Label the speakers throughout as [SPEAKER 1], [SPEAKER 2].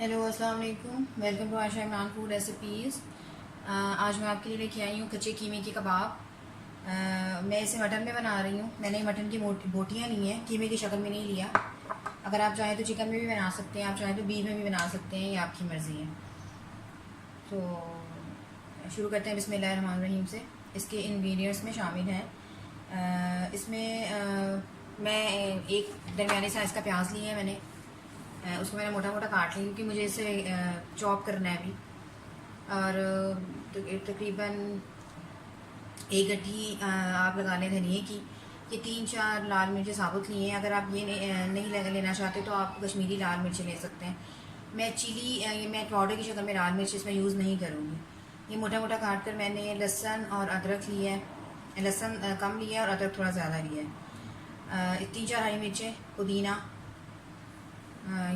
[SPEAKER 1] Hello अस्सलाम वालेकुम। Welcome to Asha Imran food recipes. आज मैं आपके लिए लेके आई हूँ कच्चे कीमे के कबाब। मैं इसे मटन में बना रही हूँ। मैंने मटन की बोटियाँ ली हैं, कीमे की शक्ल में नहीं लिया। अगर आप चाहें तो चिकन में भी बना सकते हैं, आप चाहें तो बीफ में भी बना सकते हैं, ये आपकी मर्ज़ी है। तो शुरू करते हैं बिस्मिल्लाहिर्रहमानिर्रहीम से। इसके इंग्रेडिएंट्स में शामिल हैं, मैं एक दरमियाने साइज़ का प्याज लिया है मैंने। उसको मैंने मोटा मोटा काट लिया क्योंकि मुझे इसे चॉप करना है अभी। और तकरीबन एक गड्ढी आप लगा लें धनिए की। ये 3-4 लाल मिर्चें साबुत लिए हैं। अगर आप ये नहीं लेना चाहते तो आप कश्मीरी लाल मिर्चें ले सकते हैं। मैं पाउडर की शक्ल में लाल मिर्च इसमें यूज़ नहीं करूँगी। ये मोटा मोटा काट कर मैंने लहसुन और अदरक लिया है। लहसुन कम लिया है और अदरक थोड़ा ज़्यादा लिया है। 3-4 हरी मिर्चें, पुदीना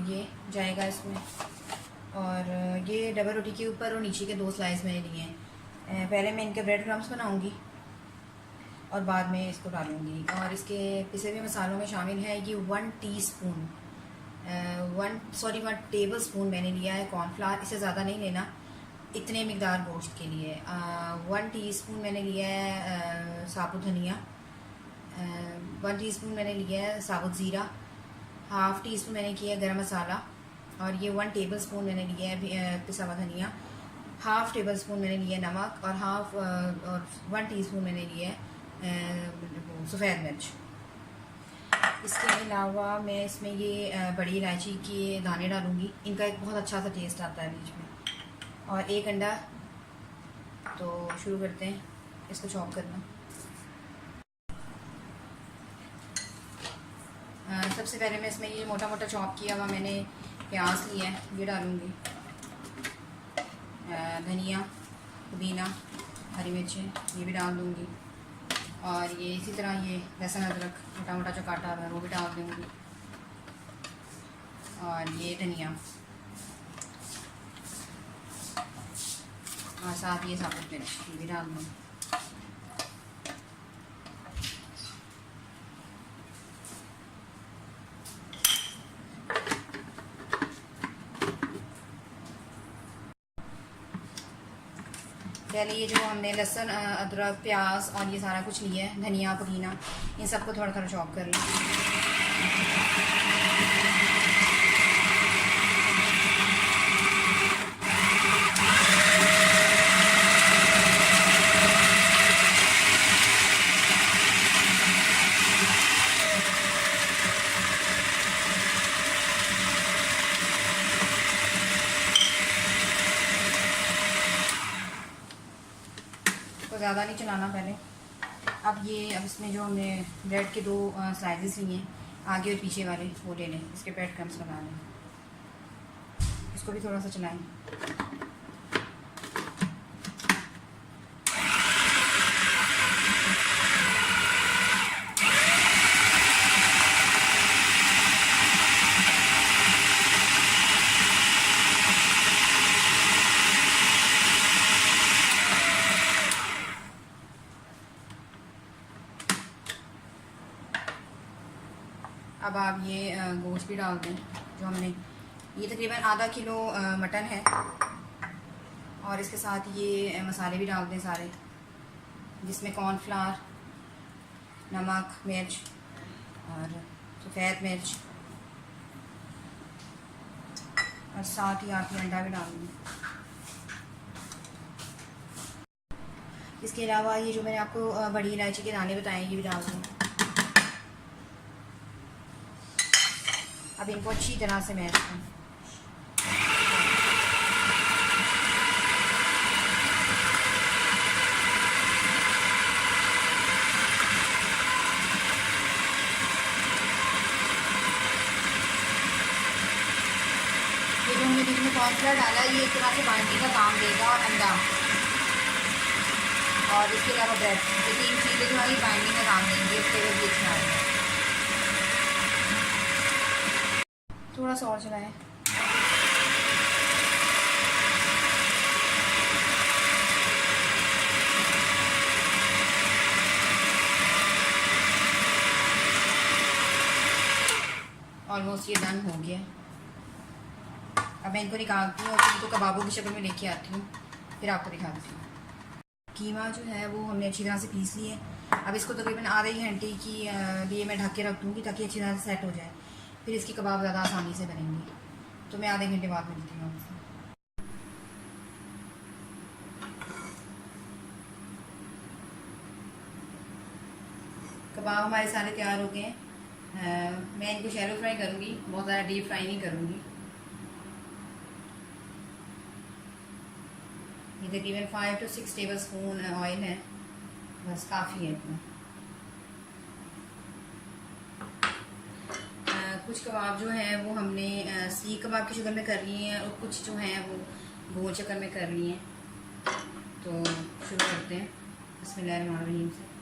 [SPEAKER 1] ये जाएगा इसमें। और ये डबल रोटी के ऊपर और नीचे के 2 स्लाइस मैंने लिए हैं। पहले मैं इनके ब्रेड क्रम्स बनाऊंगी और बाद में इसको डालूंगी। और इसके पिसे हुए मसालों में शामिल है ये 1 टेबल स्पून मैंने लिया है कॉर्नफ्लावर। इससे ज़्यादा नहीं लेना इतने मकदार गोश्त के लिए। 1 टीस्पून मैंने लिया है साबुत धनिया। 1 टीस्पून मैंने लिया है साबुत ज़ीरा। हाफ़ टी स्पून मैंने किया है गरम मसाला। और ये 1 टेबल स्पून मैंने लिया है पिसा हुआ धनिया। हाफ़ टेबल स्पून मैंने लिया है नमक और 1 टीस्पून मैंने लिया है सफ़ेद मिर्च। इसके अलावा मैं इसमें ये बड़ी इलायची के दाने डालूँगी। इनका एक बहुत अच्छा सा टेस्ट आता है बीच में। और 1 अंडा। तो शुरू करते हैं इसको चॉप करना। सबसे पहले मैं इसमें ये मोटा मोटा चॉप किया हुआ मैंने प्याज लिया है, ये डालूँगी। धनिया, पुदीना, हरी मिर्चें ये भी डाल दूँगी। और ये इसी तरह ये लहसुन अदरक मोटा मोटा जो काटा हुआ है वो भी डाल दूँगी। और ये धनिया और साथ ये साबुत मिर्च ये भी डाल दूँगी। पहले ये जो हमने लहसुन अदरक प्याज और ये सारा कुछ लिया है, धनिया पुदीना, इन सबको थोड़ा थोड़ा चॉप कर लें। तो ज़्यादा नहीं चलाना पहले। अब इसमें जो हमने ब्रेड के 2 स्लाइसेस लिए हैं आगे और पीछे वाले वो ले लें। इसके ब्रेड क्रम्स लगा लें। इसको भी थोड़ा सा चलाएं। अब आप ये गोश्त भी डाल दें जो हमने, ये तकरीबन आधा किलो मटन है। और इसके साथ ये मसाले भी डाल दें सारे, जिसमें कॉर्नफ्लावर, नमक, मिर्च और सफ़ेद मिर्च और साथ ही आप अंडा भी डाल दें। इसके अलावा ये जो मैंने आपको बड़ी इलायची के दाने बताए ये भी डाल दें। अब इनको अच्छी तरह से मैश करें। ये जो हमने बीच में कॉर्नफ्लावर डाला है ये एक तरह से बाइंडिंग का काम देगा। और अंडा और इसके अलावा ब्रेड, ये 3 चीज़ें जो है ये बाइंडिंग का काम देंगे। फ्लेवर भी अच्छा आएगा। थोड़ा सा और चलाएं। ऑलमोस्ट ये डन हो गया। अब मैं इनको निकालती हूँ और फिर इनको कबाबों की शक्ल में लेके आती हूँ, फिर आपको दिखाती हूँ। कीमा जो है वो हमने अच्छी तरह से पीस लिया है। अब इसको तकरीबन आधे घंटे की लिए मैं ढक के रख दूँगी ताकि अच्छी तरह से सेट हो जाए, फिर इसके कबाब ज़्यादा आसानी से बनेंगे। तो मैं आधे घंटे बाद मिलती हूँ आपसे। कबाब हमारे सारे तैयार हो गए हैं। मैं इनको शैलो फ्राई करूँगी, बहुत ज़्यादा डीप फ्राई नहीं करूँगी। ये तकरीबन 5 to 6 टेबल स्पून ऑयल है, बस काफ़ी है इतना। कुछ कबाब जो हैं वो हमने सीख कबाब की शक्ल में कर लिए हैं और कुछ जो हैं वो गोल शक्ल में कर लिए हैं। तो शुरू करते हैं बिस्मिल्लाहिर्रहमानिर्रहीम से।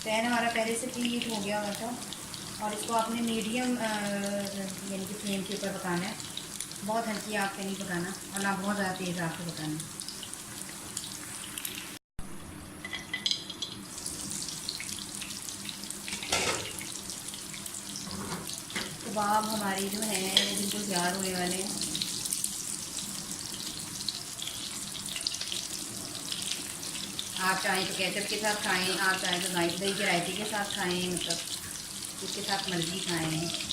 [SPEAKER 1] पैन हमारा पहले से प्री हीट हो गया हुआ था और इसको आपने मीडियम यानी कि फ्लेम के ऊपर पकाना है। बहुत हल्की आग पे नहीं पकाना और ना बहुत ज़्यादा तेज़ आग पे पकाना। कबाब हमारी जो है वो बिल्कुल तैयार होने वाले हैं। आप चाहें तो केचप के साथ खाएं, आप चाहें तो दही के रायते के साथ खाएं, मतलब जिसके साथ मर्जी खाएं।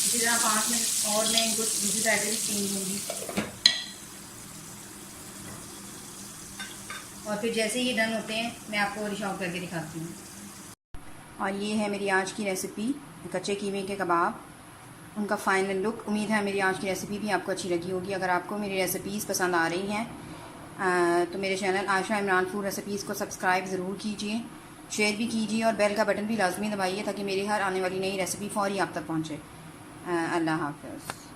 [SPEAKER 1] इसी तरह 5 मिनट और मैं इनको दूसरी साइड से स्टीम दूँगी और फिर जैसे ही डन होते हैं मैं आपको डिश आउट करके दिखाती हूँ। और ये है मेरी आज की रेसिपी, कच्चे कीमे के कबाब, उनका फाइनल लुक। उम्मीद है मेरी आज की रेसिपी भी आपको अच्छी लगी होगी। अगर आपको मेरी रेसिपीज़ पसंद आ रही हैं तो मेरे channel Ayesha Imran food recipes को सब्सक्राइब ज़रूर कीजिए, शेयर भी कीजिए और बेल का बटन भी लाजमी दबाइए ताकि मेरी हर आने वाली नई रेसिपी फ़ौरी आप तक पहुँचे। अल्लाह हाफ़िज़।